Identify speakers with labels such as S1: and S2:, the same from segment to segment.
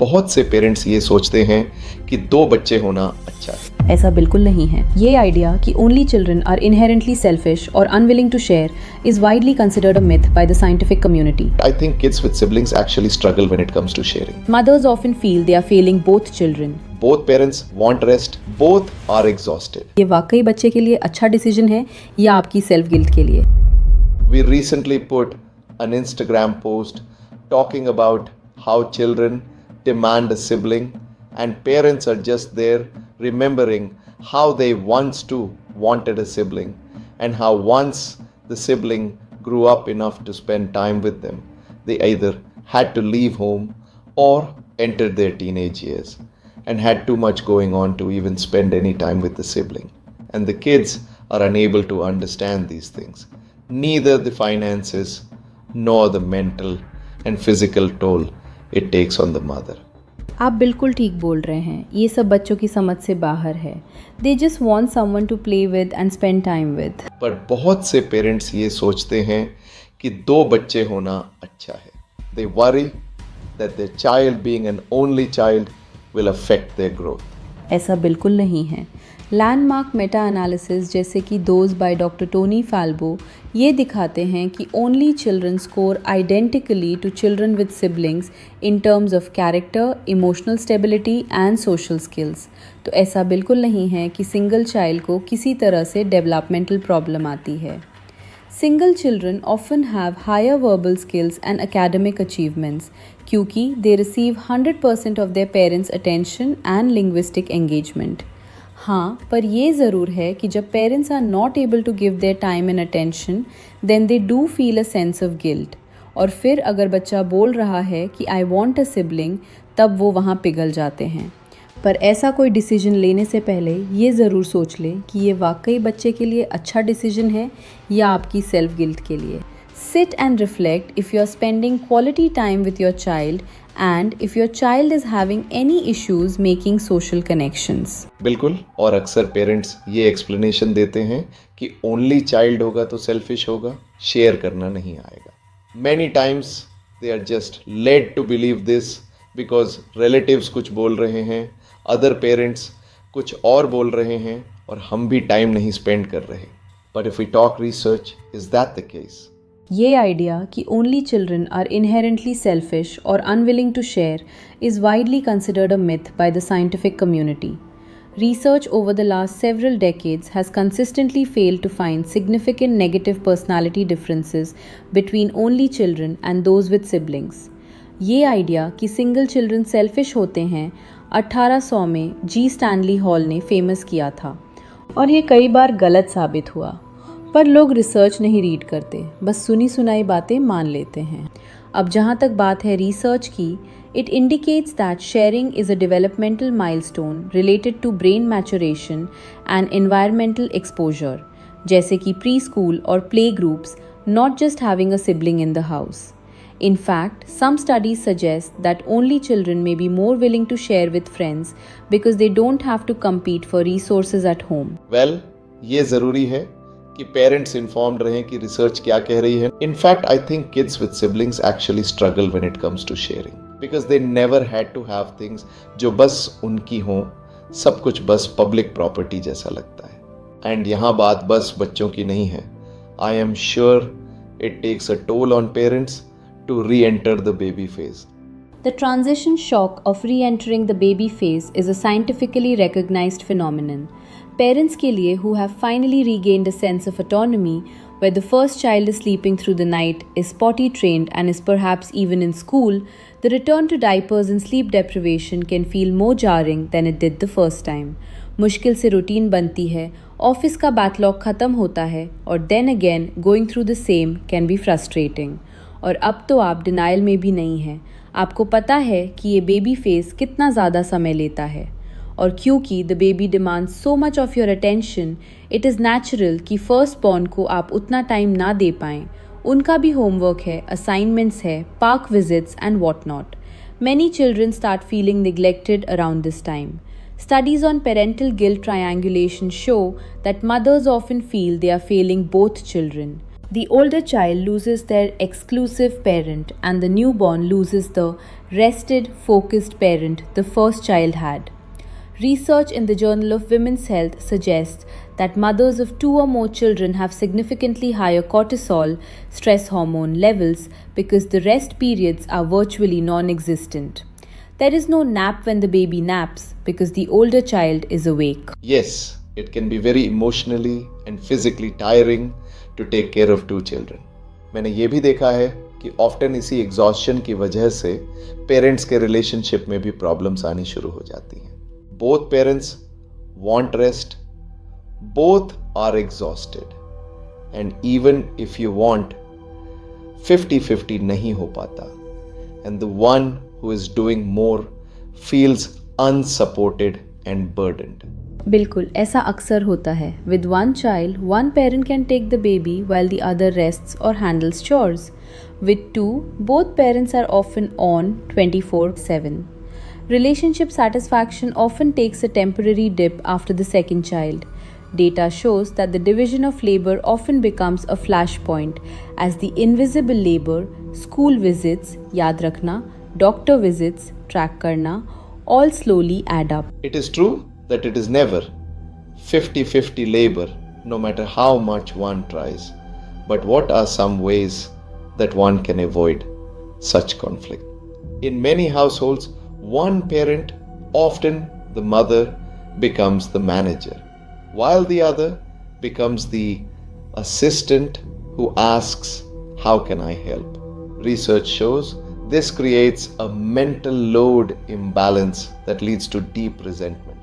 S1: बहुत से पेरेंट्स ये सोचते हैं कि 2 बच्चे होना अच्छा है।
S2: ऐसा बिल्कुल नहीं है। ये आइडिया कि only children are inherently selfish or unwilling to share is widely considered a myth by the scientific community.
S1: I think kids with siblings actually struggle when it comes to sharing.
S2: Mothers often feel they are failing both children.
S1: Both parents want rest, both are exhausted.
S2: ये वाकई बच्चे के लिए अच्छा decision है या आपकी self guilt के लिए?
S1: We recently put an Instagram post talking about how children demand a sibling and parents are just there remembering how they once too wanted a sibling and how once the sibling grew up enough to spend time with them, they either had to leave home or entered their teenage years and had too much going on to even spend any time with the sibling. And the kids are unable to understand these things. Neither the finances nor the mental and physical toll it takes on the mother.
S2: आप बिल्कुल ठीक बोल रहे हैं। ये सब बच्चों की समझ से बाहर है। They just want someone to play with and spend time with.
S1: पर बहुत से पेरेंट्स ये सोचते हैं कि 2 बच्चे होना अच्छा है. They worry that their child being an only child will affect their growth.
S2: ऐसा बिल्कुल नहीं है। लैंडमार्क मेटा एनालिसिस जैसे कि those by doctor Tony Falbo ये दिखाते हैं कि only children score identically to children with siblings in terms of character, emotional stability and social skills. तो ऐसा बिल्कुल नहीं है कि सिंगल चाइल्ड को किसी तरह से डेवलपमेंटल प्रॉब्लम आती है। Single children often have higher verbal skills and academic achievements क्योंकि they receive 100% of their parents' attention and linguistic engagement. हाँ, पर ये ज़रूर है कि जब parents are not able to give their time and attention then they do feel a sense of guilt. और फिर अगर बच्चा बोल रहा है कि आई वॉन्ट अ सिबलिंग तब वो वहाँ पिघल जाते हैं। पर ऐसा कोई डिसीजन लेने से पहले ये ज़रूर सोच लें कि ये वाकई बच्चे के लिए अच्छा डिसीजन है या आपकी सेल्फ गिल्ट के लिए। Sit and reflect if you are spending quality time with your child and if your child is having any issues making social connections.
S1: बिल्कुल, और अक्सर पेरेंट्स ये एक्सप्लेनेशन देते हैं कि ओनली चाइल्ड होगा तो सेल्फिश होगा, शेयर करना नहीं आएगा. Many times they are just led to believe this because relatives कुछ बोल रहे हैं, other parents कुछ और बोल रहे हैं और हम भी टाइम नहीं स्पेंड कर रहे. But if we talk research, is that the case?
S2: ये आइडिया कि only children are inherently selfish or unwilling to share is widely considered a myth by the scientific community. Research over the last several decades has consistently failed to find significant negative personality differences between only children and those with siblings. ये idea कि single children selfish होते हैं 1800 में जी Stanley hall ने famous किया था और ये कई बार गलत साबित हुआ। पर लोग रिसर्च नहीं रीड करते, बस सुनी सुनाई बातें मान लेते हैं। अब जहाँ तक बात है रिसर्च की, it indicates that sharing is a developmental milestone related to brain maturation and environmental exposure, जैसे कि प्री स्कूल और play groups, not just having a sibling in the house. In fact, some studies suggest that only children may be more willing to share with friends because they don't have to compete for resources at home.
S1: Well, ये ज़रूरी है कि parents informed रहें कि research क्या कह रही है. In fact, I think kids with siblings actually struggle when it comes to sharing because they never had to have things जो बस उनकी हों, सब कुछ बस पब्लिक प्रॉपर्टी जैसा लगता है. एंड यहाँ बात बस बच्चों की नहीं है. I am sure it takes a toll on parents to re-enter the baby phase.
S2: The transition shock of re-entering the baby phase is a scientifically recognized phenomenon. Parents के लिए who have finally regained a sense of autonomy, where the first child is sleeping through the night, is potty trained and is perhaps even in school, the return to diapers and sleep deprivation can feel more jarring than it did the first time. मुश्किल से routine बनती है, office का backlog ख़त्म होता है और then again going through the same can be frustrating. और अब तो आप डिनाइल में भी नहीं हैं, आपको पता है कि ये बेबी फेस कितना ज़्यादा समय लेता है और क्योंकि the baby demands so much of your attention, it is natural कि फर्स्ट बॉर्न को आप उतना टाइम ना दे पाएँ. उनका भी होमवर्क है, असाइनमेंट्स है, park visits and what not. Many children start feeling neglected around this time. Studies on parental guilt triangulation show that mothers often feel they are failing both children. The older child loses their exclusive parent and the newborn loses the rested, focused parent the first child had. Research in the Journal of Women's Health suggests that mothers of 2 or more children have significantly higher cortisol, stress hormone levels, because the rest periods are virtually non existent. There is no nap when the baby naps because the older child is awake.
S1: Yes, it can be very emotionally and physically tiring to take care of 2 children. मैंने ये भी देखा है कि often इसी exhaustion की वजह से पेरेंट्स के रिलेशनशिप में भी प्रॉब्लम्स आनी शुरू हो जाती हैं. Both parents want rest, both are exhausted, and even if you want 50-50 नहीं हो पाता, and the one who is doing more feels unsupported and burdened.
S2: बिल्कुल ऐसा अक्सर होता है. With one child, one parent can take the baby while the other rests or handles chores. With 2, both parents are often on 24/7. Relationship satisfaction often takes a temporary dip after the second child. Data shows that the division of labor often becomes a flashpoint as the invisible labor, school visits, याद रखना, doctor visits, track करना, all slowly add up.
S1: It is true that it is never 50-50 labor, no matter how much one tries. But what are some ways that one can avoid such conflict? In many households, one parent, often the mother, becomes the manager, while the other becomes the assistant who asks, "How can I help?" Research shows this creates a mental load imbalance that leads to deep resentment.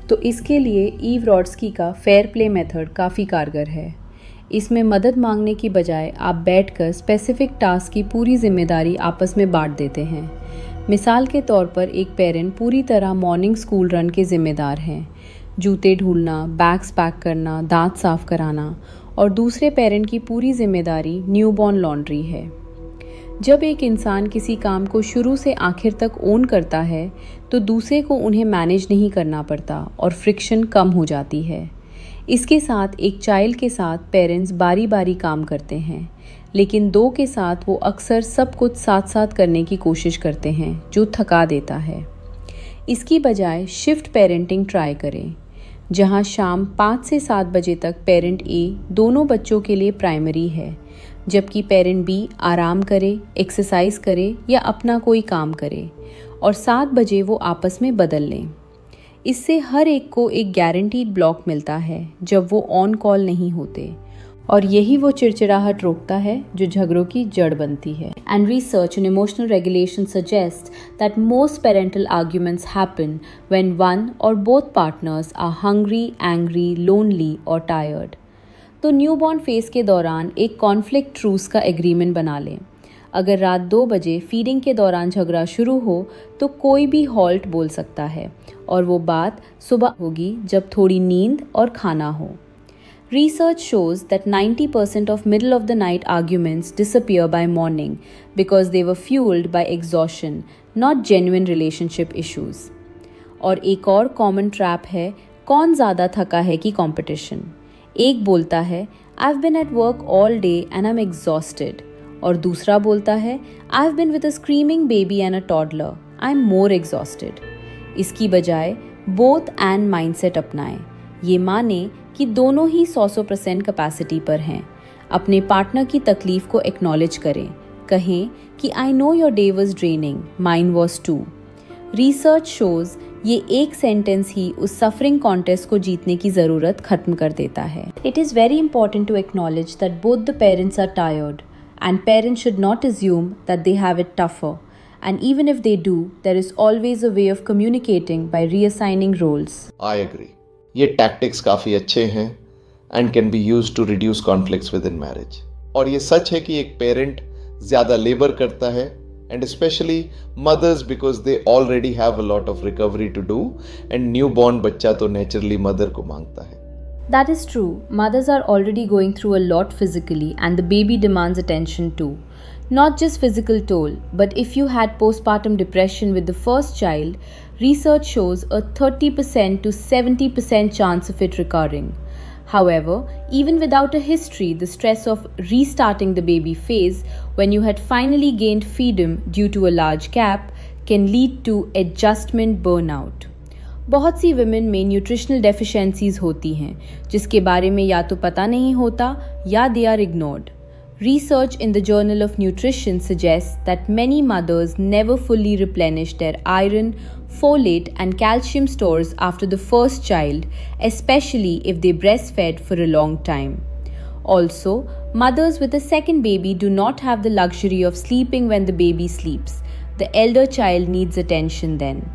S2: तो इसके लिए ewe रॉड्स्की का fair play method काफ़ी कारगर है. इसमें मदद मांगने की बजाय आप बैठकर स्पेसिफिक टास्क की पूरी जिम्मेदारी आपस में बांट देते हैं. मिसाल के तौर पर एक पेरेंट पूरी तरह मॉर्निंग स्कूल रन के जिम्मेदार हैं, जूते ढूंढना, बैग्स पैक करना, दांत साफ कराना, और दूसरे पेरेंट की पूरी जिम्मेदारी न्यूबॉर्न लॉन्ड्री है. जब एक इंसान किसी काम को शुरू से आखिर तक ओन करता है तो दूसरे को उन्हें मैनेज नहीं करना पड़ता और फ्रिक्शन कम हो जाती है. इसके साथ एक चाइल्ड के साथ पेरेंट्स बारी बारी काम करते हैं, लेकिन 2 के साथ वो अक्सर सब कुछ साथ साथ करने की कोशिश करते हैं जो थका देता है. इसकी बजाय शिफ्ट पेरेंटिंग ट्राई करें, जहां शाम 5 से 7 बजे तक पेरेंट ए दोनों बच्चों के लिए प्राइमरी है, जबकि पेरेंट बी आराम करे, एक्सरसाइज करे या अपना कोई काम करे, और 7 बजे वो आपस में बदल लें. इससे हर एक को एक गारंटीड ब्लॉक मिलता है जब वो ऑन कॉल नहीं होते, और यही वो चिड़चिड़ाहट रोकता है जो झगड़ों की जड़ बनती है. And research in emotional regulation suggest that most parental arguments happen when one or both partners are hungry, angry, lonely or tired. तो न्यूबॉर्न फेज के दौरान एक कॉन्फ्लिक्ट ट्रूस का एग्रीमेंट बना लें. अगर रात 2 बजे फीडिंग के दौरान झगड़ा शुरू हो तो कोई भी हॉल्ट बोल सकता है, और वो बात सुबह होगी जब थोड़ी नींद और खाना हो. Research shows that 90% of middle of the night arguments disappear by morning because they were fueled by exhaustion, not genuine relationship issues. और एक और कॉमन ट्रैप है कौन ज़्यादा थका है की कंपटीशन. एक बोलता है I've been at work all day and I'm exhausted, और दूसरा बोलता है I've been with a screaming baby and a toddler, I'm more exhausted. इसकी बजाय both and mindset अपनाएं. ये माने कि दोनों ही 100% कैपेसिटी पर हैं. अपने पार्टनर की तकलीफ को एक्नॉलेज करें. कहें कि I know your day was draining, mine was too. Research shows ये एक सेंटेंस ही उस सफरिंग कॉन्टेस्ट को जीतने की ज़रूरत खत्म कर देता है. It is very important to acknowledge that both the parents are tired, and parents should not assume that they have it tougher. And even if they do, there is always a way of communicating by reassigning roles.
S1: I agree. ये tactics काफ़ी अच्छे हैं and can be used to reduce conflicts within marriage. और ये सच है कि एक parent ज़्यादा labor करता है, and especially mothers because they already have a lot of recovery to do, and newborn बच्चा तो naturally mother को मांगता है.
S2: That is true. Mothers are already going through a lot physically, and the baby demands attention too. Not just physical toll, but if you had postpartum depression with the first child, research shows a 30% to 70% chance of it recurring. However, even without a history, the stress of restarting the baby phase when you had finally gained freedom due to a large gap can lead to adjustment burnout. बहुत सी women में nutritional deficiencies होती हैं जिसके बारे में या तो पता नहीं होता या they are ignored. Research in the Journal of Nutrition suggests that many mothers never fully replenish their iron, folate, and calcium stores after the first child, especially if they breastfed for a long time. Also, mothers with a second baby do not have the luxury of sleeping when the baby sleeps. The elder child needs attention then.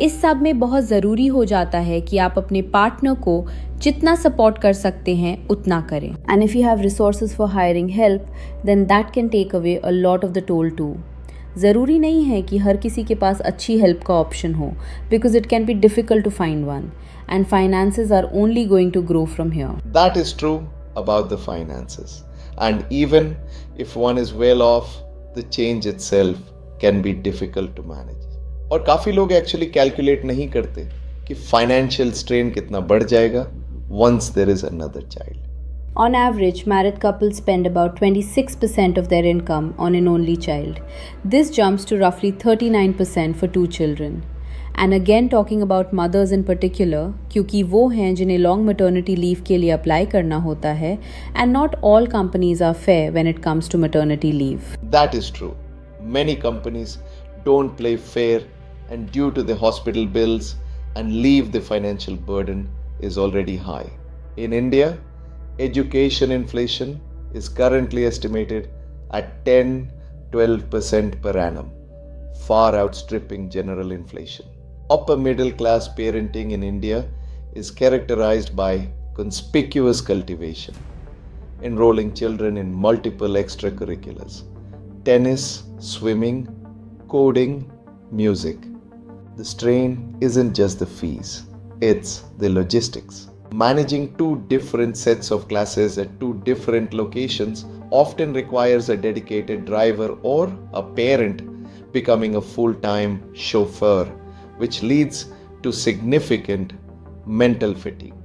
S2: इस सब में बहुत ज़रूरी हो जाता है कि आप अपने पार्टनर को जितना सपोर्ट कर सकते हैं उतना करें. And if you have resources for hiring help then that can take away a lot of the toll too. ज़रूरी नहीं है कि हर किसी के पास अच्छी हेल्प का ऑप्शन हो because it can be difficult to find one and finances are only going to grow from here.
S1: That is true about the finances. And even if one is well off, the change itself can be difficult to manage. और काफ़ी लोग actually calculate नहीं करते कि financial strain कितना बढ़ जाएगा once there is another child.
S2: On average, married couples spend about 26% of their income on an only child. This jumps to roughly 39% for 2 children. And again talking about mothers in particular, क्योंकि वो हैं जिन्हें long maternity leave के लिए apply करना होता है and not all companies are fair when it comes to maternity leave.
S1: That is true. Many companies don't play fair, and due to the hospital bills and leave, the financial burden is already high. In India, education inflation is currently estimated at 10-12% per annum, far outstripping general inflation. Upper middle class parenting in India is characterized by conspicuous cultivation, enrolling children in multiple extracurriculars: tennis, swimming, coding, music. The strain isn't just the fees, it's the logistics. Managing 2 different sets of classes at 2 different locations often requires a dedicated driver or a parent becoming a full-time chauffeur, which leads to significant mental fatigue.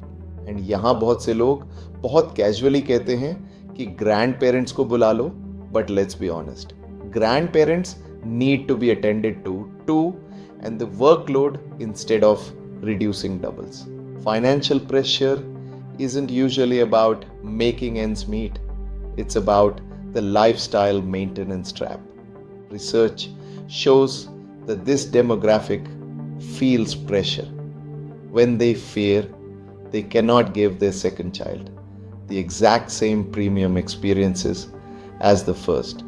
S1: And यहाँ बहुत से लोग बहुत casually कहते हैं कि grandparents को बुला लो, but let's be honest, grandparents need to be attended to too, and the workload instead of reducing doubles. Financial pressure isn't usually about making ends meet. It's about the lifestyle maintenance trap. Research shows that this demographic feels pressure. When they fear they cannot give their second child the exact same premium experiences as the first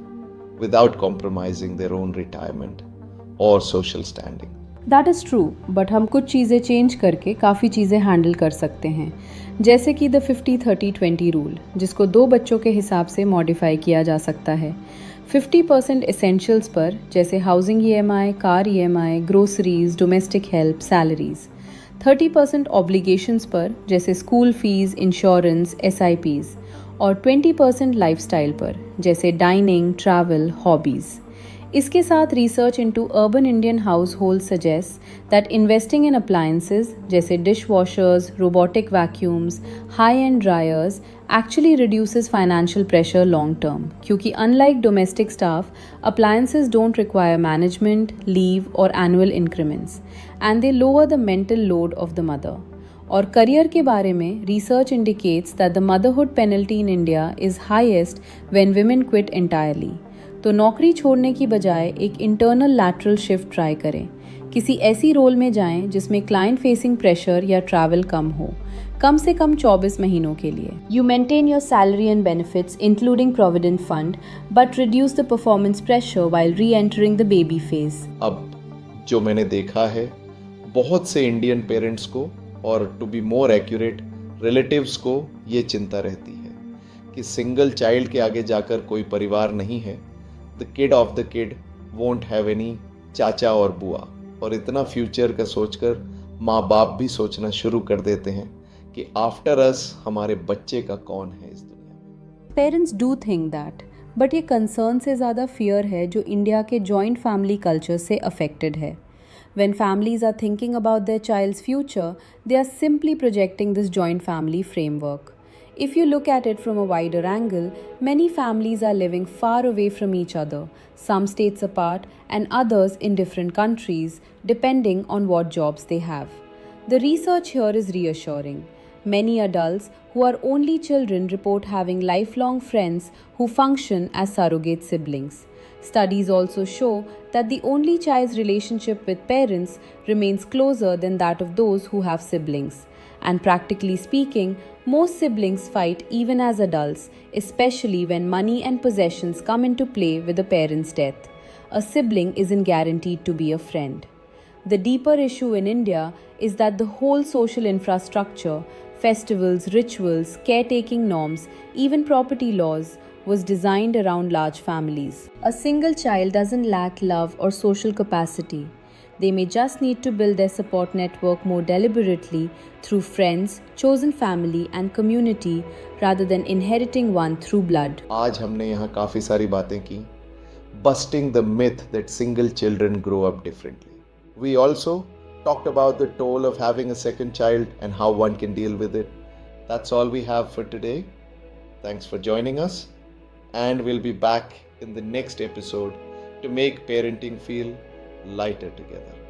S1: without compromising their own retirement और social standing.
S2: That is true, but हम कुछ चीज़ें change करके काफ़ी चीज़ें handle कर सकते हैं, जैसे कि द 50-30-20 रूल, जिसको 2 बच्चों के हिसाब से मॉडिफाई किया जा सकता है. 50% एसेंशियल्स पर, जैसे housing EMI, car EMI, groceries, domestic help, salaries. 30% obligations पर, जैसे स्कूल फीस, इंश्योरेंस, SIPs. और 20% लाइफस्टाइल पर, जैसे डाइनिंग, ट्रैवल, हॉबीज़. इसके साथ research into urban Indian household suggest that investing in appliances जैसे dishwashers, robotic vacuums, high end dryers actually reduces financial pressure long term, क्योंकि unlike domestic staff, appliances don't require management, leave or annual increments and they lower the mental load of the mother. और career के बारे में research indicates that the motherhood penalty in India is highest when women quit entirely. तो नौकरी छोड़ने की बजाय एक इंटरनल लैटरल शिफ्ट ट्राई करें. किसी ऐसी रोल में जाएं जिसमें क्लाइंट फेसिंग प्रेशर या ट्रैवल कम से कम 24 महीनों के लिए. You maintain your salary and benefits including provident fund but reduce the performance pressure while री एंटरिंग द बेबी फेज.
S1: अब जो मैंने देखा है, बहुत से इंडियन पेरेंट्स को और to be more accurate relatives को ये चिंता रहती है कि सिंगल चाइल्ड के आगे जाकर कोई परिवार नहीं है. The kid of the kid won't have any चाचा और बुआ. और इतना फ्यूचर का सोचकर माँ बाप भी सोचना शुरू कर देते हैं कि आफ्टर अस हमारे बच्चे का कौन है इस दुनिया में.
S2: Parents do think that, but ये कंसर्न से ज़्यादा फियर है जो इंडिया के जॉइंट फैमिली कल्चर से अफेक्टेड है. When families are thinking about their child's future, they are simply projecting this joint family framework. If you look at it from a wider angle, many families are living far away from each other, some states apart and others in different countries, depending on what jobs they have. The research here is reassuring. Many adults who are only children report having lifelong friends who function as surrogate siblings. Studies also show that the only child's relationship with parents remains closer than that of those who have siblings. And practically speaking, most siblings fight even as adults, especially when money and possessions come into play with a parent's death. A sibling isn't guaranteed to be a friend. The deeper issue in India is that the whole social infrastructure, festivals, rituals, caretaking norms, even property laws, was designed around large families. A single child doesn't lack love or social capacity. They may just need to build their support network more deliberately through friends, chosen family and community rather than inheriting one through blood.
S1: आज हमने यहाँ काफ़ी सारी बातें की, busting the myth that single children grow up differently. We also talked about the toll of having a second child and how one can deal with it. That's all we have for today. Thanks for joining us, and we'll be back in the next episode to make parenting feel lighter together.